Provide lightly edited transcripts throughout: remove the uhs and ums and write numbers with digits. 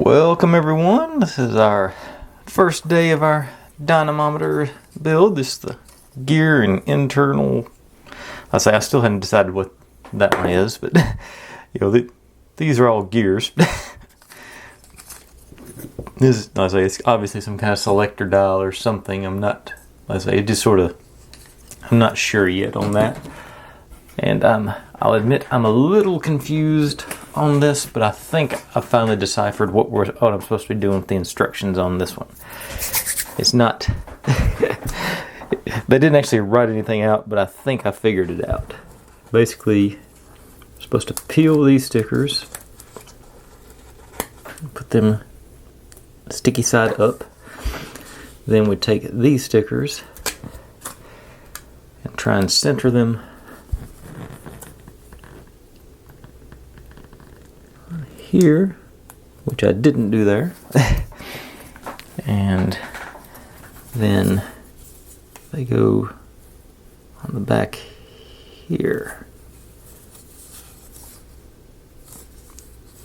Welcome everyone, this is our first day of our dynamometer build. This is the gear and internal, I still haven't decided what that one is, but these are all gears. This is, it's obviously some kind of selector dial or something. I'm not sure yet on that. And I'll admit I'm a little confused on this, but I think I finally deciphered what I'm supposed to be doing with the instructions on this one. It's not... They didn't actually write anything out, but I think I figured it out. Basically, I'm supposed to peel these stickers, put them sticky side up. Then we take these stickers and try and center them here, which I didn't do there. And then they go on the back here.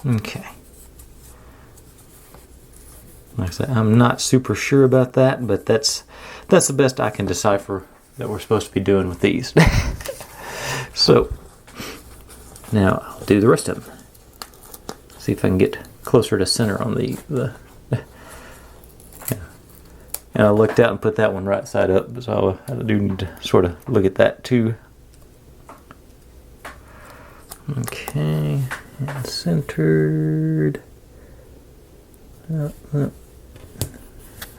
Okay. Like I said, I'm not super sure about that, but that's the best I can decipher that we're supposed to be doing with these. So now I'll do the rest of them. See if I can get closer to center on the yeah. And I looked out and put that one right side up, so I do need to sort of look at that too. Okay, and centered. I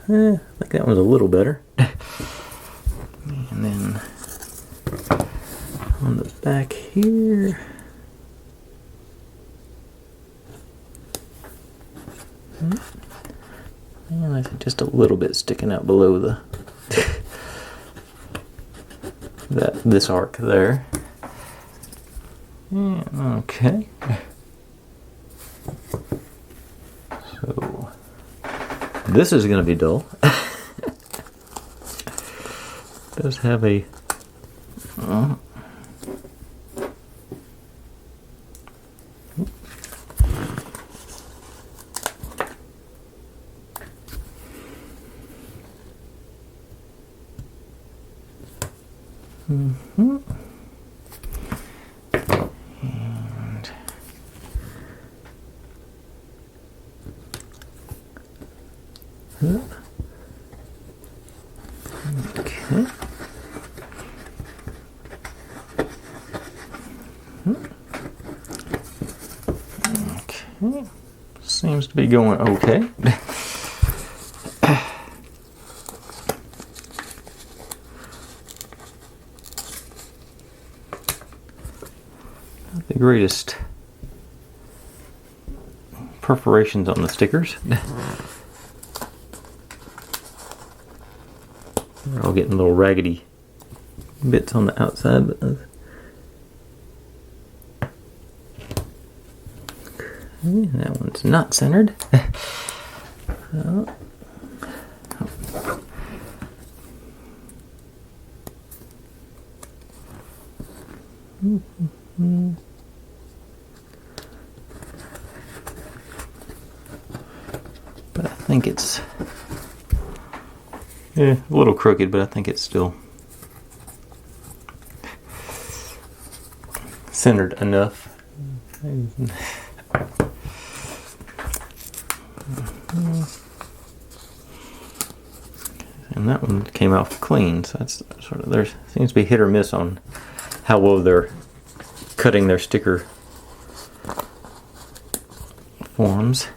think that one's a little better. And then on the back here. And I think just a little bit sticking out below the this arc there. Yeah, okay. So this is going to be dull. It does have a and okay. Okay. Seems to be going okay. The greatest perforations on the stickers. They're all getting little raggedy bits on the outside, but okay, that one's not centered. But I think it's a little crooked, but I think it's still centered enough. And that one came out clean, so that's sort of, there seems to be hit or miss on how well they're cutting their sticker forms.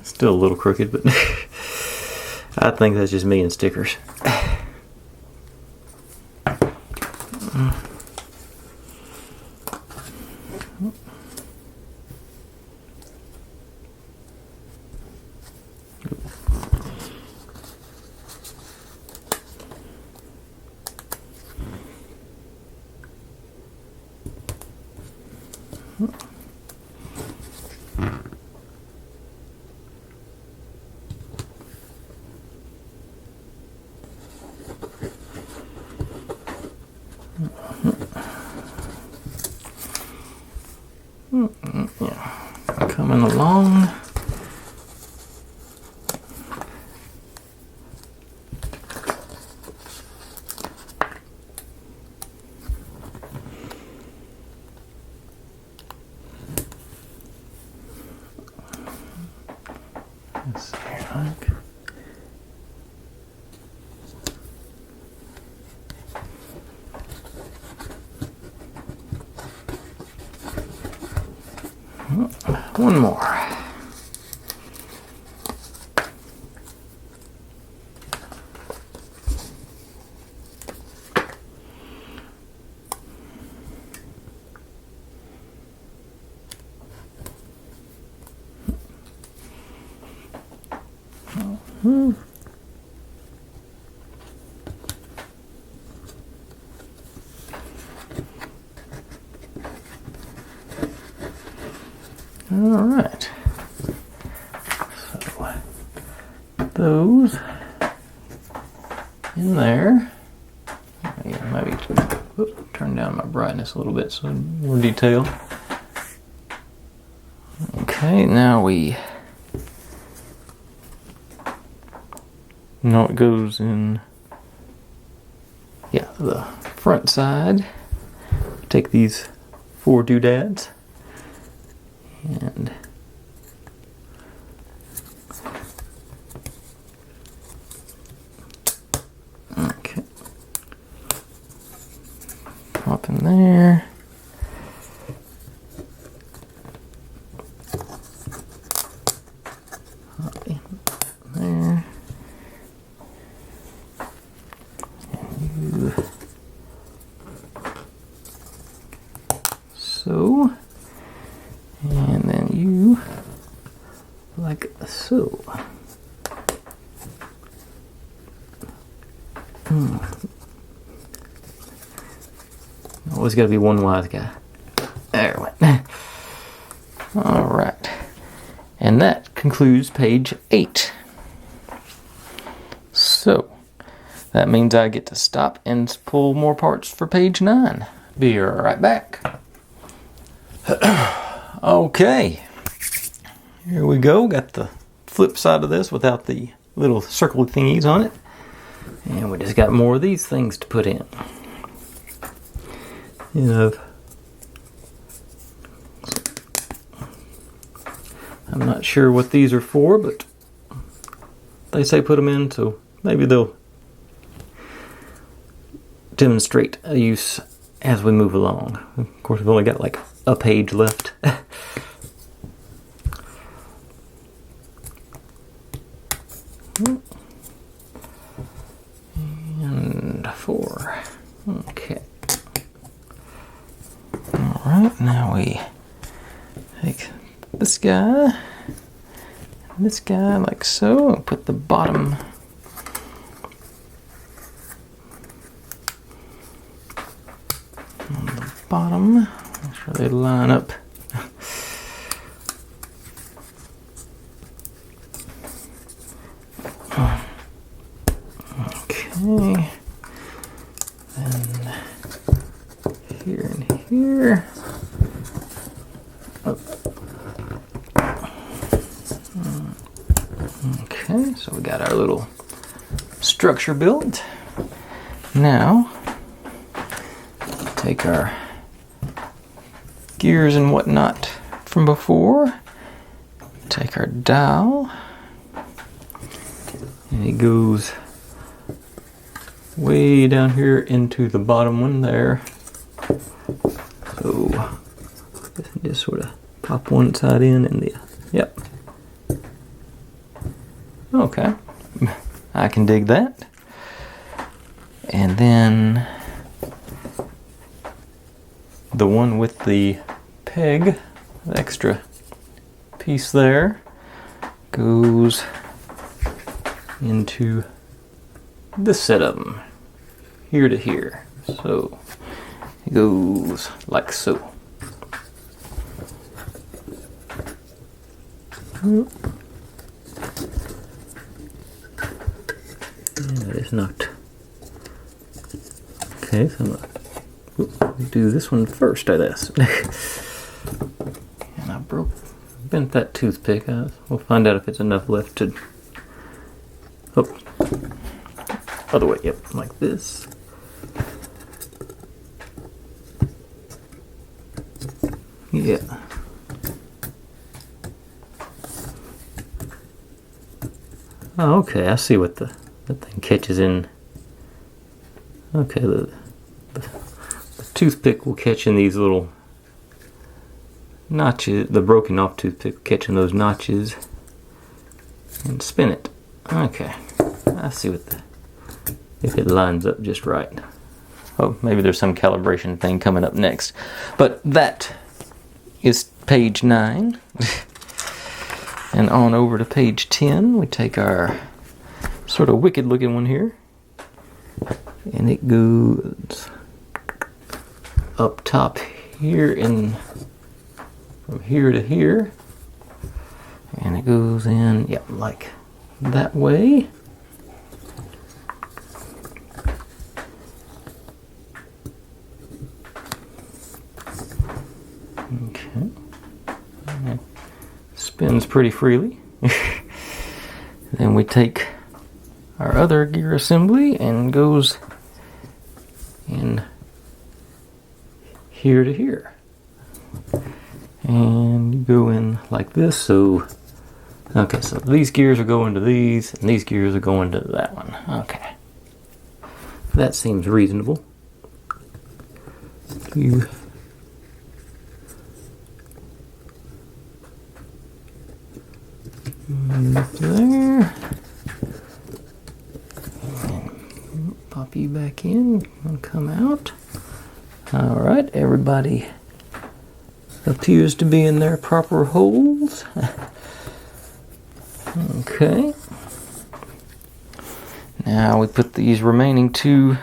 Still a little crooked, but I think that's just me and stickers. Yeah, coming along. Let's see here, like. One more. All right. So those in there. Yeah, maybe whoop, turn down my brightness a little bit so more detail. Okay, now we know it goes in. Yeah, the front side. Take these 4 doodads. And okay, pop in there. Pop in there. And you so. And then you, like so. Always gotta be one wise guy. There it went. Alright. And that concludes page 8. So, that means I get to stop and pull more parts for page 9. Be right back. Okay, here we go. Got the flip side of this without the little circle thingies on it. And we just got more of these things to put in. You know, I'm not sure what these are for, but they say put them in, so maybe they'll demonstrate a use as we move along. Of course, we've only got like a page left. And 4. Okay. Alright, now we take this guy and this guy like so, and put the bottom on the bottom. Make sure they line up. Okay. Then here and here. Oh. Okay, so we got our little structure built. Now, take our gears and whatnot from before, take our dowel, and it goes way down here into the bottom one there. So just sort of pop one side in and the, yep. Okay, I can dig that. And then the one with the peg, the extra piece there, goes into this set of them, here to here. So it goes like so. That is not. Okay, so I'm gonna do this one first, I guess. And I bent that toothpick. We'll find out if it's enough left to. Oh, other way. Yep, like this. Yeah. Oh, okay. I see what the thing catches in. Okay, the toothpick will catch in these little notches. The broken off toothpick will catch in those notches and spin it. Okay, I see if it lines up just right. Oh, maybe there's some calibration thing coming up next. But that is page 9. And on over to page 10, we take our sort of wicked looking one here. And it goes up top here from here to here. And it goes in, yeah, like that way. Okay. And it spins pretty freely. Then we take our other gear assembly and goes in here to here. And you go in like this, so okay, so these gears are going to these, and these gears are going to that one. Okay. That seems reasonable. You there. And pop you back in and come out. Alright, everybody appears to be in their proper holes. Okay. Now we put these remaining 2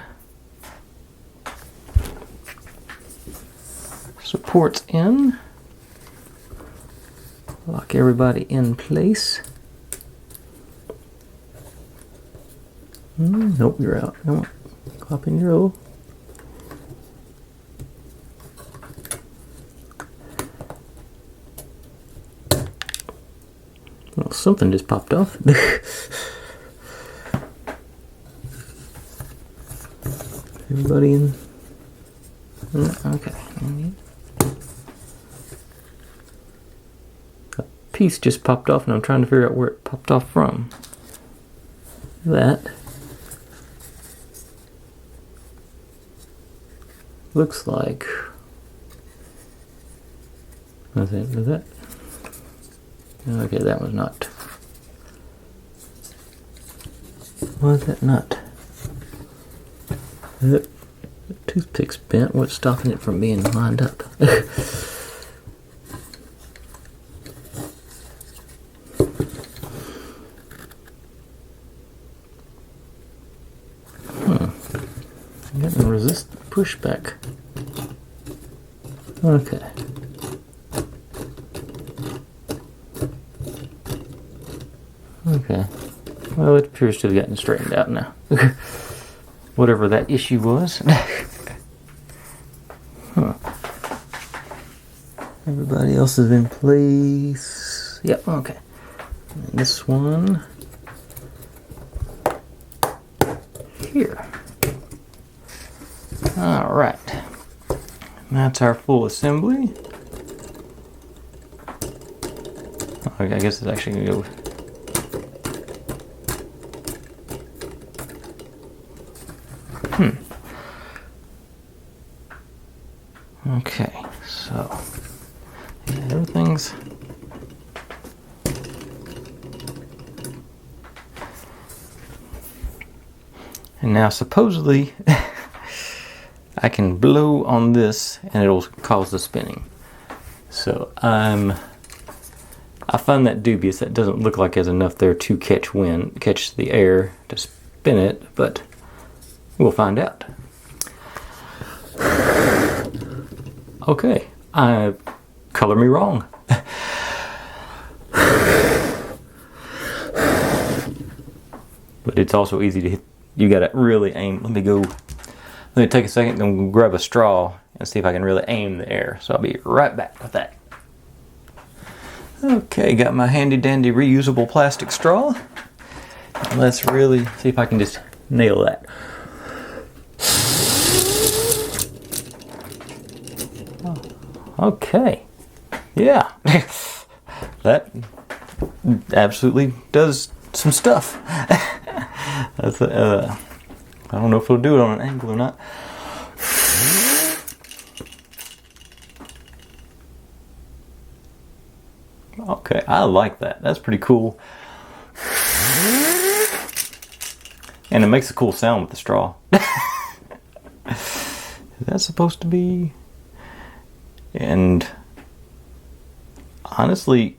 supports in. Lock everybody in place. Nope, you're out. No, pop in your hole. Well, something just popped off. Everybody in? Okay. A piece just popped off, and I'm trying to figure out where it popped off from. That looks like. Was that? Okay, that was not. Was that not? The toothpick's bent. What's stopping it from being lined up? I'm getting resist pushback. Okay. Okay. Well, it appears to have gotten straightened out now. Whatever that issue was. Huh. Everybody else is in place. Yep, okay. And this one here. Alright. That's our full assembly. Okay, I guess it's actually going to go. Okay, so yeah, everything's and now supposedly I can blow on this and it'll cause the spinning. So I find that dubious. That doesn't look like there's enough there to catch the air to spin it, but we'll find out. Okay, color me wrong. it's also easy to hit. You got to really aim. Let me take a second and grab a straw and see if I can really aim the air. So I'll be right back with that. Okay, got my handy dandy reusable plastic straw. Let's really see if I can just nail that. Okay, yeah, that absolutely does some stuff. That's I don't know if it'll do it on an angle or not. Okay, I like that. That's pretty cool. And it makes a cool sound with the straw. Is that supposed to be? And honestly,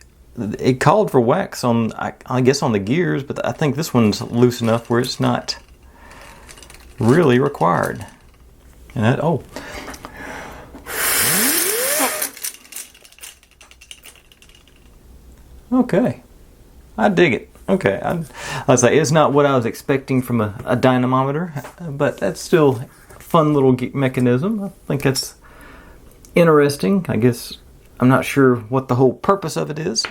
it called for wax on, I guess, on the gears, but I think this one's loose enough where it's not really required. And that, oh. Okay, I dig it. Okay, I'd say it's not what I was expecting from a dynamometer, but that's still a fun little mechanism. I think that's interesting. I guess I'm not sure what the whole purpose of it is.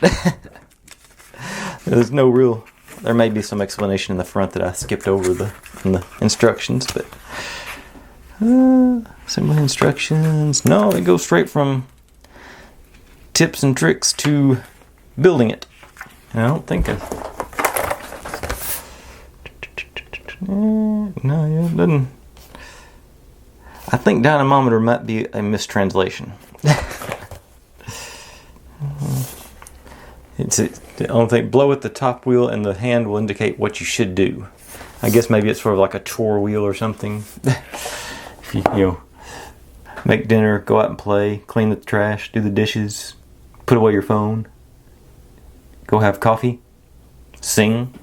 There's no real. There may be some explanation in the front that I skipped over in the instructions, but assembly instructions. No, it goes straight from tips and tricks to building it. I don't think no, it doesn't. I think dynamometer might be a mistranslation. It's the only thing. Blow at the top wheel, and the hand will indicate what you should do. I guess maybe it's sort of like a chore wheel or something. If you make dinner, go out and play, clean the trash, do the dishes, put away your phone, go have coffee, sing.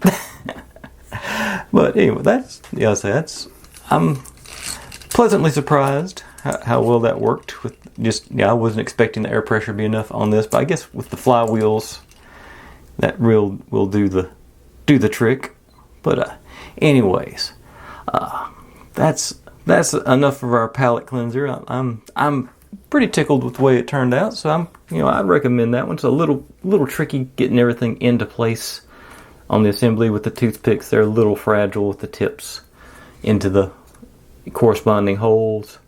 But anyway, I'm pleasantly surprised how well that worked. With I wasn't expecting the air pressure to be enough on this, but I guess with the flywheels, that will do the trick. But anyways, that's enough of our palette cleanser. I'm pretty tickled with the way it turned out, so I'd recommend that one. It's a little tricky getting everything into place on the assembly with the toothpicks. They're a little fragile with the tips into the corresponding holes,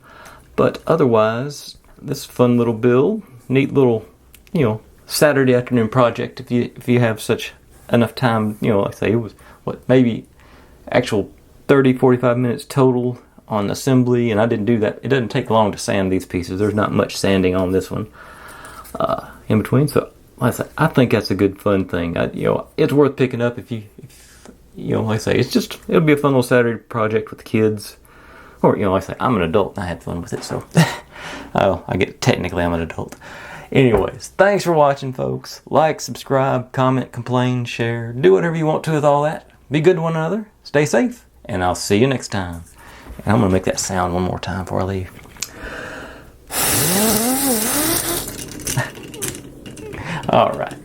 but otherwise, this fun little build, neat little, Saturday afternoon project. If you have such enough time, like I say, it was maybe actual 30-45 minutes total on assembly, and I didn't do that. It doesn't take long to sand these pieces. There's not much sanding on this one in between. So like I say, I think that's a good fun thing. It's worth picking up if like I say, it'll be a fun little Saturday project with the kids. Or, like I say, I'm an adult and I had fun with it, so technically I'm an adult. Anyways, thanks for watching, folks. Like, subscribe, comment, complain, share. Do whatever you want to with all that. Be good to one another. Stay safe. And I'll see you next time. And I'm going to make that sound one more time before I leave. All right.